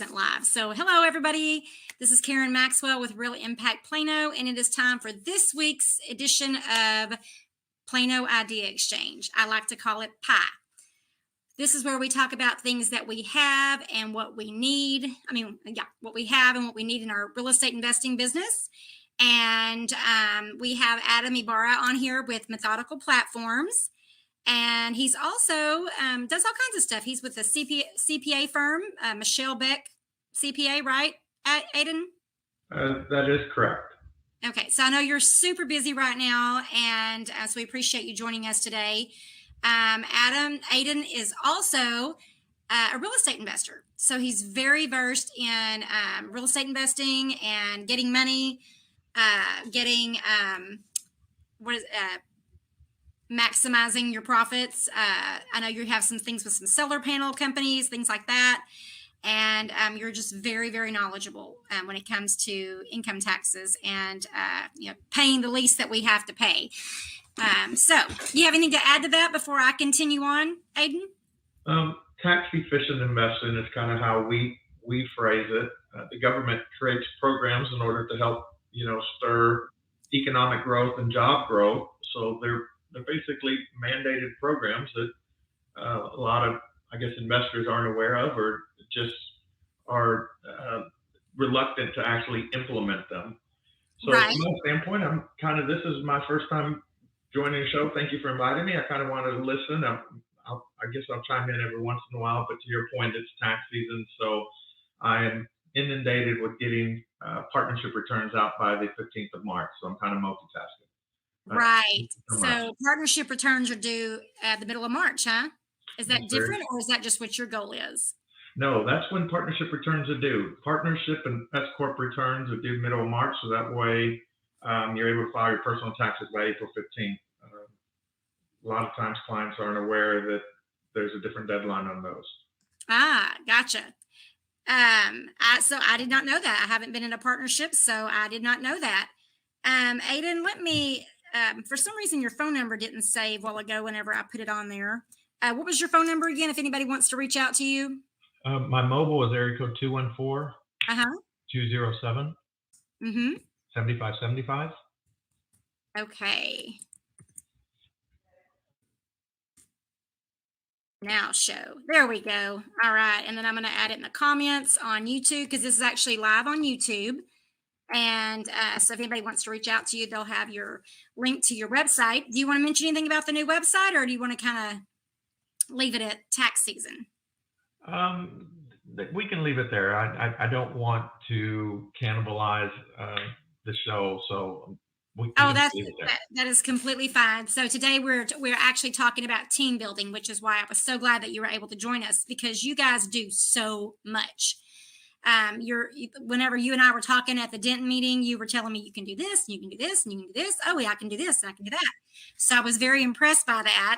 Live. So hello everybody, this is Karen Maxwell with Real Impact Plano, and it is time for this week's edition of Plano Idea Exchange. I like to call it PIE. This is where we talk about things that we have and what we need. What we have and what we need in our real estate investing business. And we have Adan Ibarra on here with Methodical Platforms. And he's also does all kinds of stuff. He's with the CPA firm, Michele Beck CPA, right, Adan? That is correct. Okay, so I know you're super busy right now, and so we appreciate you joining us today. Adan is also a real estate investor. So he's very versed in real estate investing and getting money, maximizing your profits. I know you have some things with some solar panel companies, things like that. And you're just very, very knowledgeable when it comes to income taxes and paying the lease that we have to pay. So you have anything to add to that before I continue on, Adan? Tax efficient investing is kind of how we phrase it. The government creates programs in order to help stir economic growth and job growth. So they're basically mandated programs that a lot of, investors aren't aware of or just are reluctant to actually implement them. So right. From my standpoint, this is my first time joining the show. Thank you for inviting me. I kind of wanted to listen. I'll chime in every once in a while, but to your point, it's tax season. So I am inundated with getting partnership returns out by the 15th of March. So I'm kind of multitasking. Right. So partnership returns are due at the middle of March, huh? Is that different, or is that just what your goal is? No, that's when partnership returns are due. Partnership and S Corp returns are due middle of March, so that way you're able to file your personal taxes by April 15th. A lot of times clients aren't aware that there's a different deadline on those. Ah, gotcha. So I did not know that. I haven't been in a partnership, so I did not know that. Adan, let me, for some reason your phone number didn't save a while ago whenever I put it on there. What was your phone number again, if anybody wants to reach out to you? My mobile is area code 214 207 7575. Okay. Now show. There we go. All right. And then I'm going to add it in the comments on YouTube, because this is actually live on YouTube. And so if anybody wants to reach out to you, they'll have your link to your website. Do you want to mention anything about the new website, or do you want to kind of leave it at tax season? We can leave it there. I don't want to cannibalize the show, so that is completely fine. So today we're actually talking about team building, which is why I was so glad that you were able to join us, because you guys do so much. Whenever you and I were talking at the Denton meeting, you were telling me you can do this, and you can do this, and you can do this. Oh, yeah, I can do this, and I can do that. So I was very impressed by that.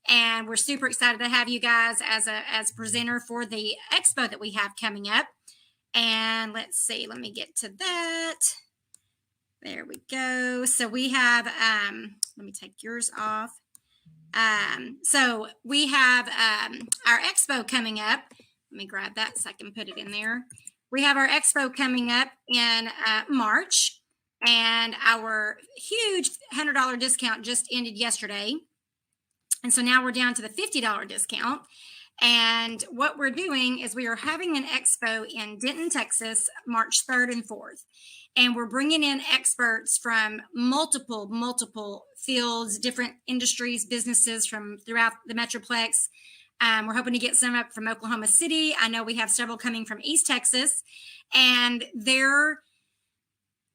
And we're super excited to have you guys as presenter for the expo that we have coming up. And let's see, let me get to that. There we go. So we have, let me take yours off. So we have our expo coming up. Let me grab that so I can put it in there. We have our expo coming up in March, and our huge $100 discount just ended yesterday. And so now we're down to the $50 discount. And what we're doing is we are having an expo in Denton, Texas, March 3rd and 4th. And we're bringing in experts from multiple fields, different industries, businesses from throughout the Metroplex. We're hoping to get some up from Oklahoma City. I know we have several coming from East Texas. And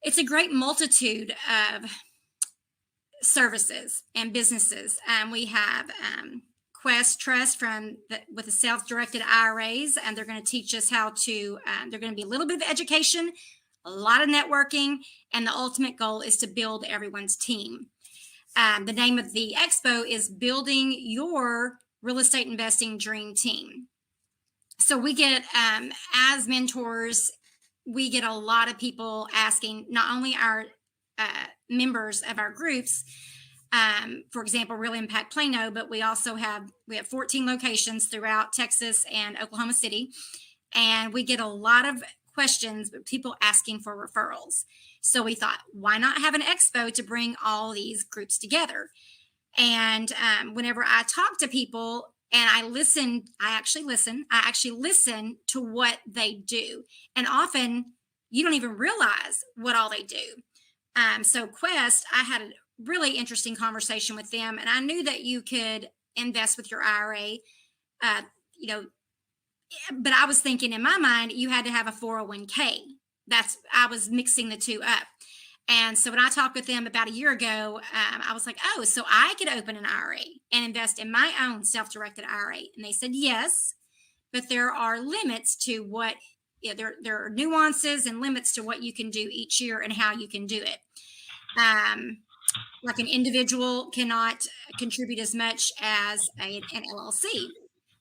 it's a great multitude of services and businesses. We have Quest Trust with the self-directed IRAs, and they're going to teach us how to, they're going to be a little bit of education, a lot of networking, and the ultimate goal is to build everyone's team. The name of the expo is Building Your Real Estate Investing Dream Team. So we get, as mentors, we get a lot of people asking, not only our members of our groups, for example, Real Impact Plano, but we also have 14 locations throughout Texas and Oklahoma City. and we get a lot of questions, but people asking for referrals. So we thought, why not have an expo to bring all these groups together? And whenever I talk to people and I actually listen to what they do. And often you don't even realize what all they do. So Quest, I had a really interesting conversation with them, and I knew that you could invest with your IRA. Uh, you know, but I was thinking in my mind you had to have a 401k. That's I was mixing the two up. And so when I talked with them about a year ago, I was like, oh, so I could open an IRA and invest in my own self-directed IRA. And they said yes, but there are limits to what there are nuances and limits to what you can do each year and how you can do it. Like an individual cannot contribute as much as an LLC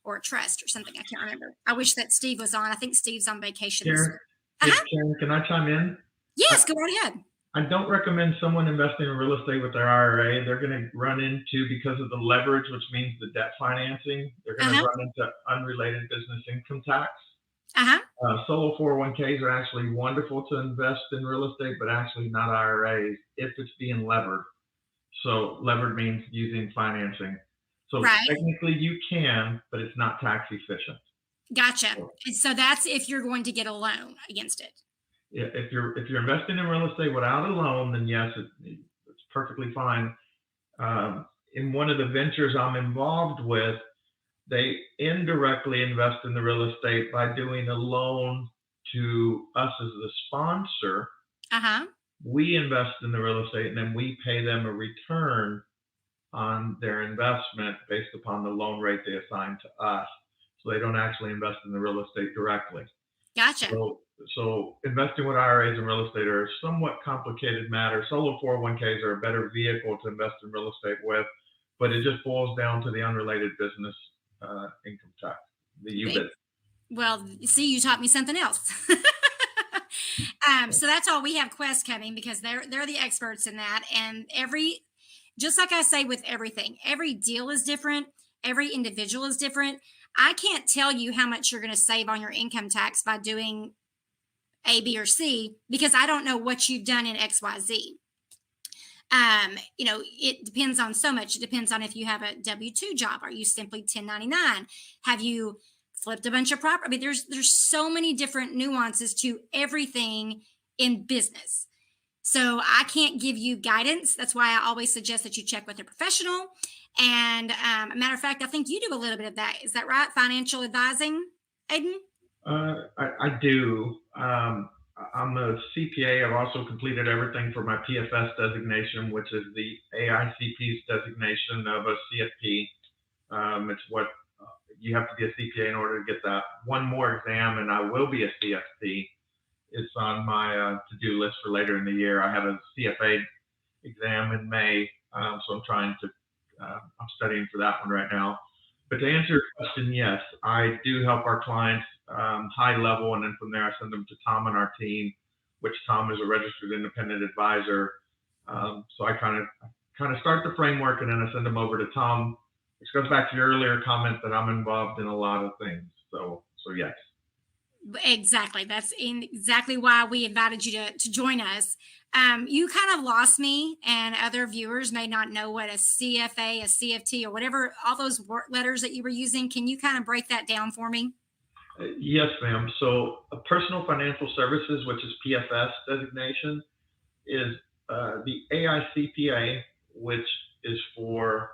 or a trust or something. I can't remember. I wish that Steve was on. I think Steve's on vacation. Karen, Karen, can I chime in? Yes, go right ahead. I don't recommend someone investing in real estate with their IRA. They're going to run into, because of the leverage, which means the debt financing, they're going to run into unrelated business income tax. Solo 401ks are actually wonderful to invest in real estate, but actually not IRAs if it's being levered. So levered means using financing. So technically you can, but it's not tax efficient. Gotcha. So that's if you're going to get a loan against it. If you're investing in real estate without a loan, then yes, it's perfectly fine. In one of the ventures I'm involved with, they indirectly invest in the real estate by doing a loan to us as the sponsor. We invest in the real estate and then we pay them a return on their investment based upon the loan rate they assign to us. So they don't actually invest in the real estate directly. Gotcha. So investing with IRAs and real estate are a somewhat complicated matter. Solo 401ks are a better vehicle to invest in real estate with, but it just boils down to the unrelated business income tax, the UBIT. Well, see, you taught me something else. So that's all. We have Quest coming because they're the experts in that. And just like I say with everything, every deal is different. Every individual is different. I can't tell you how much you're going to save on your income tax by doing A, B, or C because I don't know what you've done in X, Y, Z. It depends on so much. It depends on if you have a W-2 job. Are you simply 1099? Have you flipped a bunch of property? I mean, there's so many different nuances to everything in business. So I can't give you guidance. That's why I always suggest that you check with a professional. And a matter of fact, I think you do a little bit of that. Is that right? Financial advising, Adan? I do. I'm a CPA. I've also completed everything for my PFS designation, which is the AICP's designation of a CFP. It's what you have to be a CPA in order to get that. One more exam, and I will be a CFP. It's on my to-do list for later in the year. I have a CFA exam in May, so I'm studying for that one right now. But to answer your question, yes, I do help our clients high level, and then from there I send them to Tom and our team, which Tom is a registered independent advisor. So I kind of start the framework, and then I send them over to Tom, which goes back to your earlier comment that I'm involved in a lot of things. So yes. Exactly. That's exactly why we invited you to join us. You kind of lost me, and other viewers may not know what a CFA, a CFT, or whatever, all those letters that you were using. Can you kind of break that down for me? Yes, ma'am. So a personal financial services, which is PFS designation, is the AICPA, which is for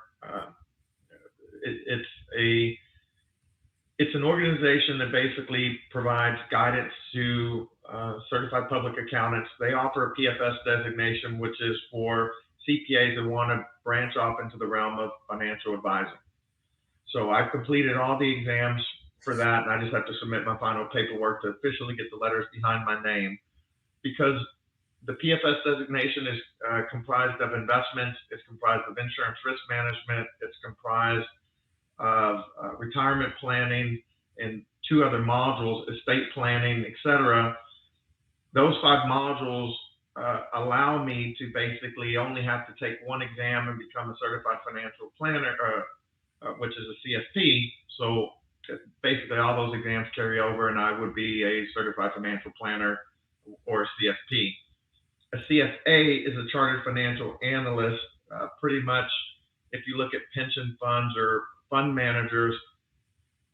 it's an organization that basically provides guidance to certified public accountants. They offer a PFS designation, which is for CPAs that want to branch off into the realm of financial advising. So I've completed all the exams for that, and I just have to submit my final paperwork to officially get the letters behind my name. Because the PFS designation is comprised of investments, it's comprised of insurance risk management, it's comprised of retirement planning, and 2 other modules, estate planning, etc. Those 5 modules allow me to basically only have to take 1 exam and become a certified financial planner, which is a CFP. So basically all those exams carry over, and I would be a certified financial planner or a CFP. A CFA is a chartered financial analyst. Pretty much, if you look at pension funds or fund managers,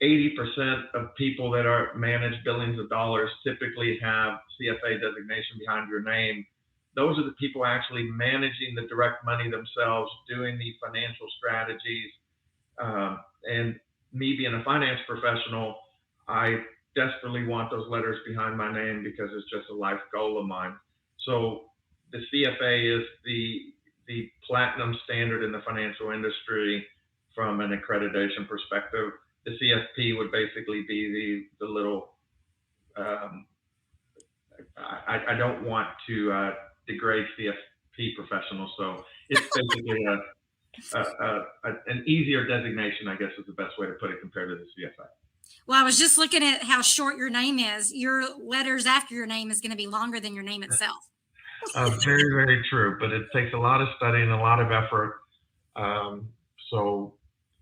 80% of people that are manage billions of dollars typically have CFA designation behind your name. Those are the people actually managing the direct money themselves, doing the financial strategies. And me being a finance professional, I desperately want those letters behind my name because it's just a life goal of mine. So the CFA is the platinum standard in the financial industry from an accreditation perspective. The CFP would basically be the little. I don't want to degrade CFP professionals, so it's basically an easier designation, I guess, is the best way to put it compared to the CFA. Well, I was just looking at how short your name is. Your letters after your name is going to be longer than your name itself. Very, very true, but it takes a lot of study and a lot of effort. So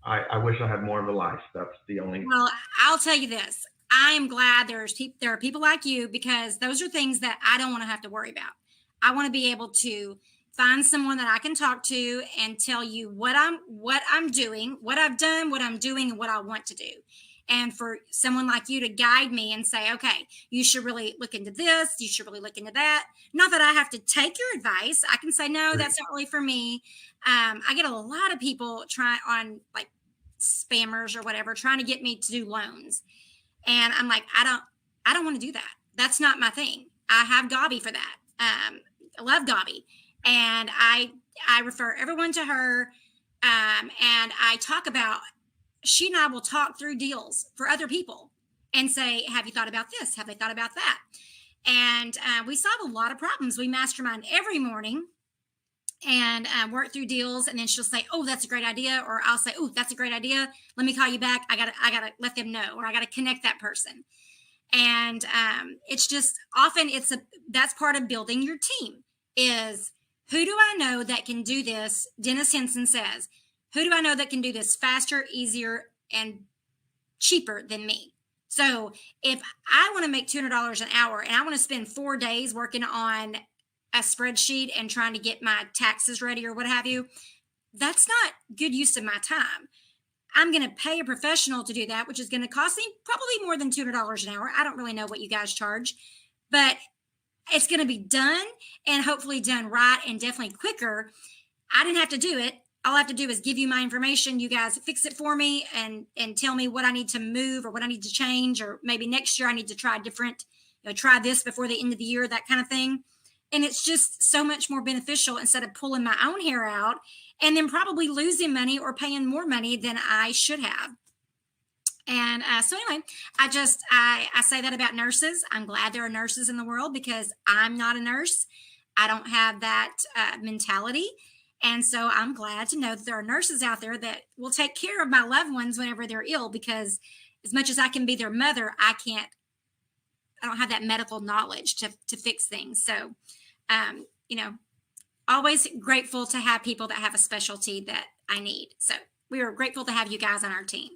I wish I had more of a life. That's the only. Well, I'll tell you this. I am glad there are people like you, because those are things that I don't want to have to worry about. I want to be able to find someone that I can talk to and tell you what I'm doing, what I've done, what I'm doing, and what I want to do. And for someone like you to guide me and say, okay, you should really look into this, you should really look into that. Not that I have to take your advice. I can say, no, that's not really for me. I get a lot of people on like spammers or whatever, trying to get me to do loans. And I'm like, I don't want to do that. That's not my thing. I have Gabi for that. I love Gabi. And I refer everyone to her. And I talk about, she and I will talk through deals for other people and say, have you thought about this? Have they thought about that? And we solve a lot of problems. We mastermind every morning and work through deals. And then she'll say, oh, that's a great idea. Or I'll say, oh, that's a great idea. Let me call you back. I gotta let them know, or I gotta connect that person. And it's just often that's part of building your team is, who do I know that can do this? Dennis Henson says, who do I know that can do this faster, easier, and cheaper than me? So if I want to make $200 an hour and I want to spend 4 days working on a spreadsheet and trying to get my taxes ready or what have you, that's not good use of my time. I'm going to pay a professional to do that, which is going to cost me probably more than $200 an hour. I don't really know what you guys charge, but it's going to be done, and hopefully done right, and definitely quicker. I didn't have to do it. All I have to do is give you my information. You guys fix it for me and tell me what I need to move or what I need to change, or maybe next year I need to try different, try this before the end of the year, that kind of thing. And it's just so much more beneficial instead of pulling my own hair out and then probably losing money or paying more money than I should have. And so anyway, I say that about nurses. I'm glad there are nurses in the world, because I'm not a nurse. I don't have that mentality. And so I'm glad to know that there are nurses out there that will take care of my loved ones whenever they're ill, because as much as I can be their mother, I don't have that medical knowledge to fix things. So, always grateful to have people that have a specialty that I need. So we are grateful to have you guys on our team.